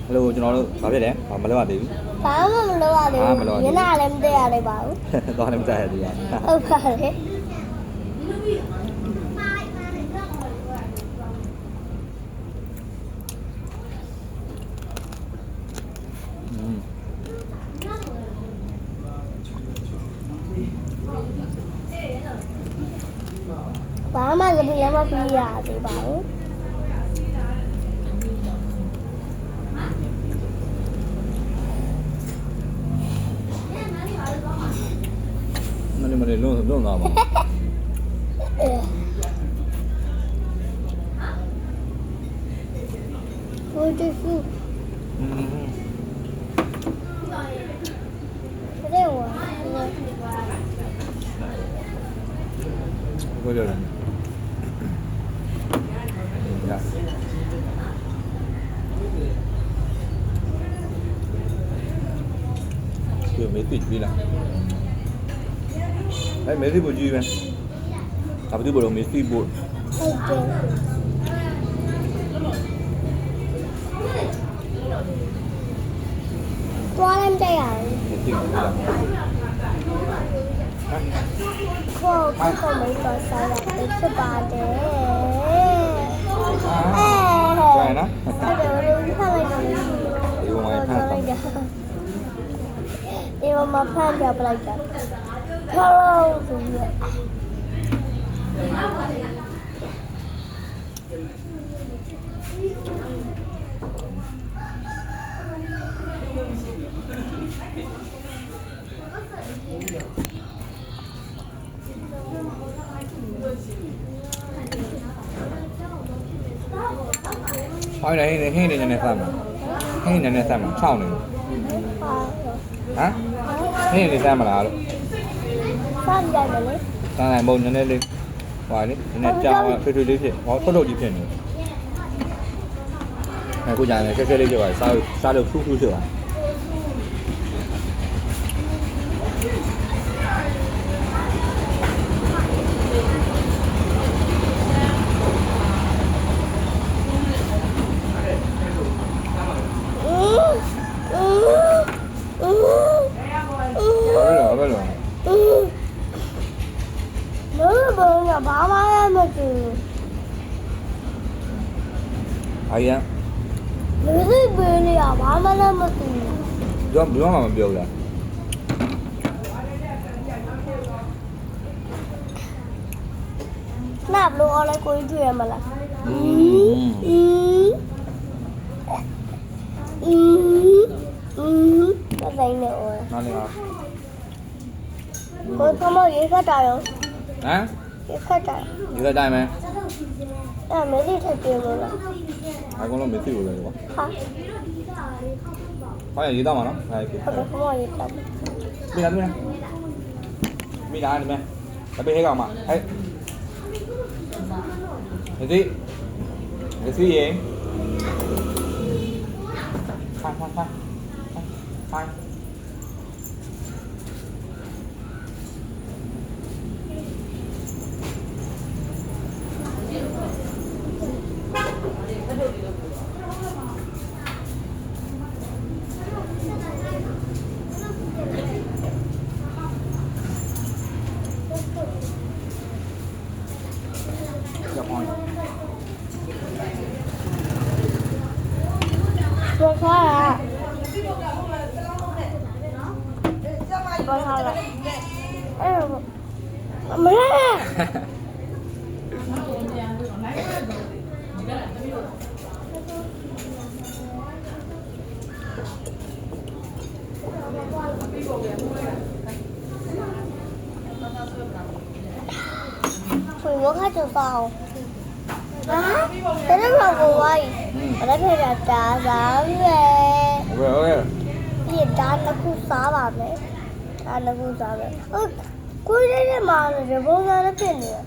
Hello ကျွန်တော်တို့ဘာဖြစ်လဲဘာမလုပ်ရသေးဘူး ဘာမှမလုပ်ရသေးဘူးညနာလည်းမတည့်ရသေးပါဘူး သွားလည်းမကြရသေးဘူး ဟုတ်ပါလေဘာမှလည်းမပြီးရသေးပါဘူးမလေးလုံးသွားပါ ဟိုတူဖူတဲ့ဝါကိုကြော်တယ်ညာဒီမေးသိပြီလားအဲ့မေးသိဖို့ကြည့်မယ်ဒါဘာလို့မေးသိဖို့ ဟုတ်တယ်တွားလည်းမတက်ရဘူး မေးသိဘူးလား ခေါ်မင်းတော့စားရတယ်ဖြစ်ပါတယ် ကျန်နော် အဲ့ဒါလည်းဖတ်လိုက်တော့ ဒီမှာဖတ်တာ ဒီမှာဖတ်ပြပလိုက်တာဟုတ်ဆိုပြီး ဟိုင်းနေဟင်းနေနေဆက်မှာဟင်းနေနေဆက်မှာ6နေဟမ်ဟင်းနေဆက်မလားလို့ စားကြတယ်လေ တန်းတိုင်းပုံနည်းနည်းလေးဟွာလေနည်းနည်းကြာထွေးထွေးလေးဖြစ်ဟောထုတ်ကြီးဖြစ်နေအခုကြာနေဆက်လေးဖြစ်သွားစားလို့ဖူးဖူးဖြစ်သွားဘာလို့ဘာမှမသိဘူးအရင်လူတွေပဲလေဘာမှလည်းမသိဘူး တော့ဘယ်မှမပြောဘူးလားနာဘလို့အလိုက်ကိုတွေ့ရမလားဘာတိုင်းလဲအော် နားလေဟာ ကိုကမရေခတ်တာရော ဟမ် ရေခတ်တာ ဒီကတိုင်းမယ် အဲ့မလေးထပ်ပြေလို့လား အကုန်လုံးမသိဘူးလေကွာ ဟာ ဟောရေးတော့မှာနော်ဟာပြီ ဟုတ်ကဲ့ကမရေခတ် မိလားဒီမဲ့တပည့်ဟဲကောင်မဟဲ့ဒီရေဖိုင်ဘောခါဘောခါအဲ့မလဲ我看就到啊，在这边国外，我在这边炸啥呗？ ဟုတ်ကဲ့ ဒီဒါတခုစားပါမယ်ဒါတခုစားမယ်ဟုတ်ကိုယ်လေးမှာလည်းဘုံသားလည်းဖြစ်နေတယ်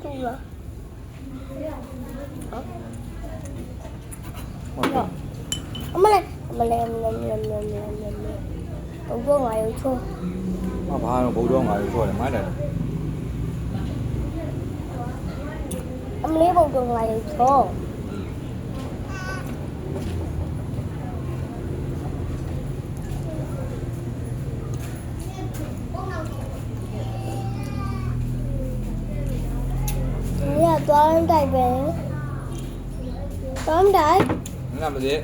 တူလားဟုတ်ကဲ့ အမလေးဘုံငါရုံချိုး ဘာတော့ဘုံတော့ငါလို့ပြောတယ်မိုင်းတယ် အမလေးဘုံငါရုံချိုး သွားတိုက်ပဲသွားတိုက် ငါမလေး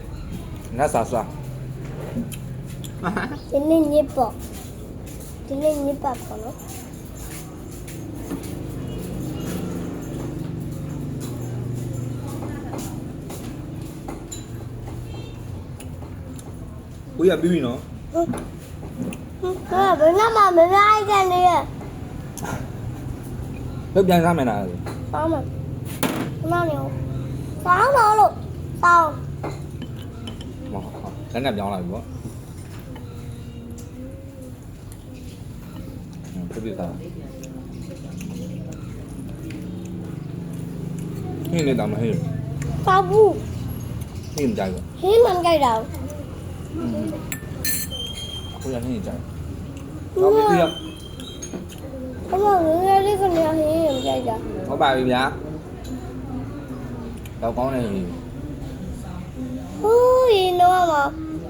ငါစားစား ဒီနေ့ညစ်ပေါ့ဒီနေ့ညစ်ပါပေါ့နော် ကိုရပြီးပြီနော် ဟာဘယ်နဲ့မှမလိုက်ကြနေရ လုတ်ပြန်စားမယ်လား ဆောင်းမမနေဘူးဆောင်းတော့လို့ဆောင်း မဟုတ်လက်နဲ့ပြောင်းလာပြီပေါ့ပြပြစားဟင်းနေတာမဟင်း ဆောက်ဘူး ဟင်းကြိုက်ပါ ဟင်းမှန်ကြိုက်တာ ကိုရဟင်းကြိုက်တော့ပြပြ အမငယ်ငယ်လေးကနေဟင်းမှန်ကြိုက်တာ ဟုတ်ပါပြီဗျာတော့ကောင်းနေပြီ ဟိုးရင်တော့မှာ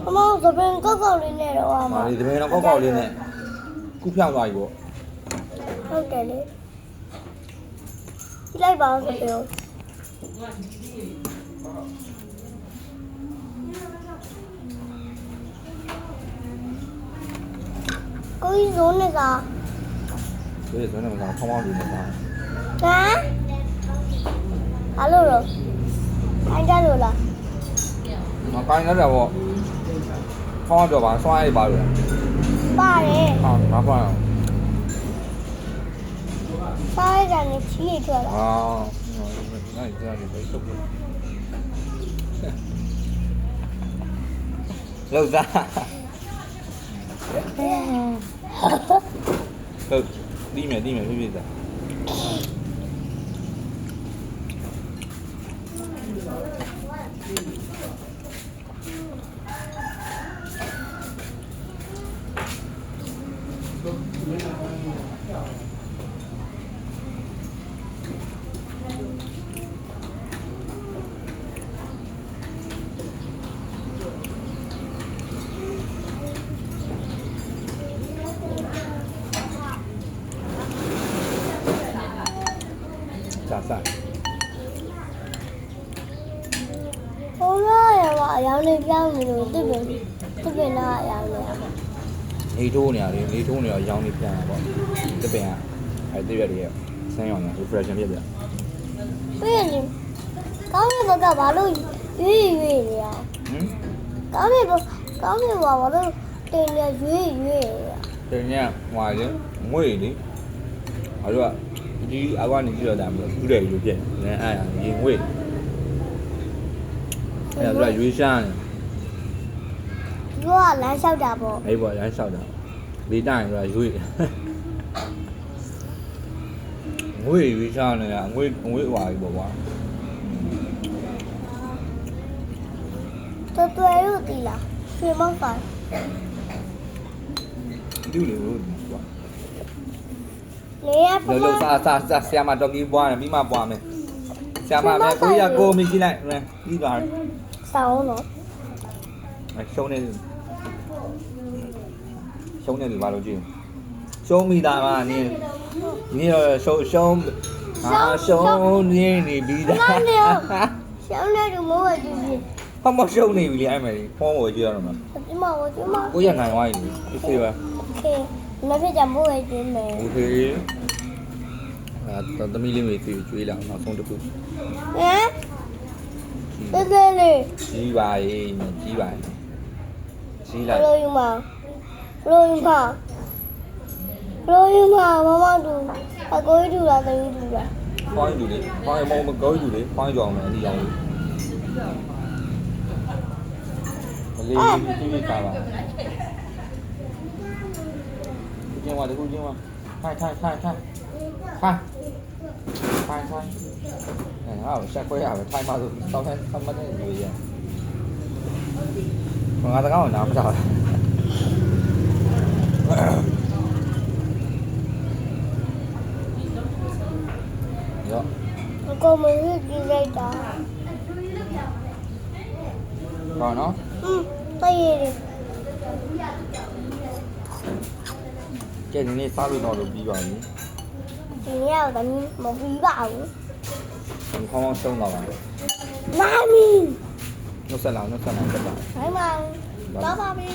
အမသပင်ကောက်ကောက်လေးနဲ့တော့ မာ မှာ လီတပင်းတော့ကောက်ကောက်လေးနဲ့ခုဖြောင်းသွားပြီပေါ့ ဟုတ်တယ်လေကြည့်လိုက်ပါဦးဆိုပြောကိုကြီးဇုံးနဲ့က ဒီဆိုနေမှာခေါင်းပေါင်းလူနေတာ ဟမ်ဟာလို့တော့အိုင်ကြလို့လား မကိုင်းရတော့ပေါ့ခေါင်းတော့ပါဆွမ်းရပါလို့ ပါတယ် ဟာငါဖွားအောင် စားရတာနဲ့ချီးထွက်လာ အာနိုင်ကြတယ်ပဲစုပ်လို့လောက်သားဟုတ်ဒီမယ်ပြပြစားစားစား ဘုံလာရပါအယောင်လေးပြောင်းနေလို့တစ်ပင်လာအယောင်လေး နေထိုးနေရတယ်နေထိုးနေတော့ရောင်းနေပြန်တာပေါ့တပင်ကအဲတရွက်တွေရဲ့ဆန်းရောင်နေ refresh ဖြစ်ပြ ပြည့်နေကောင်းတဲ့ဘက်ကဘာလို့ရွေးနေရ ဟမ် ကောင်းတဲ့ဘာလို့တင်ရရွေးရ တင်ညဟွာလေငွေလေအဲ့တော့ဒီအကွာနေကြည့်တော့တာမလို့ထူးတယ်လို့ဖြစ်နေအဲ့ဒါရေငွေအဲ့ဒါရွေးရှားနေ သူကလမ်းလျှောက်တာပေါ့ အဲ့ပေါ်ရမ်းလျှောက်တာလေးတိုင်ဆိုရွေးငွေရွေးရှားနေတာငွေဟွာကြီးပေါ့ကွာ တော်တော်ရုပ်တီလားရွှေမောက်ပါ ဒီလိုလို့ကွာ လေရပ လော မ လောစားဆရာမတော်ကြီးပွားတယ်ပြီးမှပွားမယ်ဆရာမမဲကိုရကိုမကြည့်လိုက်ပြီးပါ ဆောင်းတော့ ရှုံးနေပြီဘာလို့ကြည့်ရှုံးမိတာပါနင်းတော့ရှုံးနေပြီးသား ရှောင်းနေတူမိုးဝကြည့်ပြီ ဘာမှရှုံးနေပြီလေအဲ့မယ်ဖုန်းပေါ်ကြည့်ရတော့မှာ ဒီမှာဝကြည့်မှာ ကိုရနိုင်သွားပြီဒီစေးပဲ โอเคမဖြစ်ကြမိုးဝကြည့်မယ် โอเคအဲ့သမီးလေးမေးကျွေးလာနောက်ဆုံးတစ်ခု ဟမ်တဲလေး ကြီးပါရေးကြီးပါကြီး ဘ လိုက် လိုယူမှာမမတူအကိုတူလားတယူတူလား ဖောင်းယူလေဖောင်းမကောင်းယူလေဖောင်းကြောင်မယ်အဒီအောင်မလေးကြီးစားပါကျင်းသွားတခုကျင်းသွားထိုင်အဲဟာဆက်ခွဲရပဲထိုင်ပါဆိုတောင်းတိုင်းသတ်မှတ်နေရွေးရငါတကောင်းနားမကြောက်ရော အကိုမင်းကြည့်လိုက်တာ ကောင်းနော် တည့်ရည် ကျန်နေစားလို့တော့ပြီးပါပြီ ဒီနေ့ကတော့မပြီးပါဘူး ခေါင်းပေါင်းရှုံးသွားပါမယ် နိုင်ပြီ နှုတ်ဆက်လာတက်ပါ နိုင်ပါတော့ပါပြီ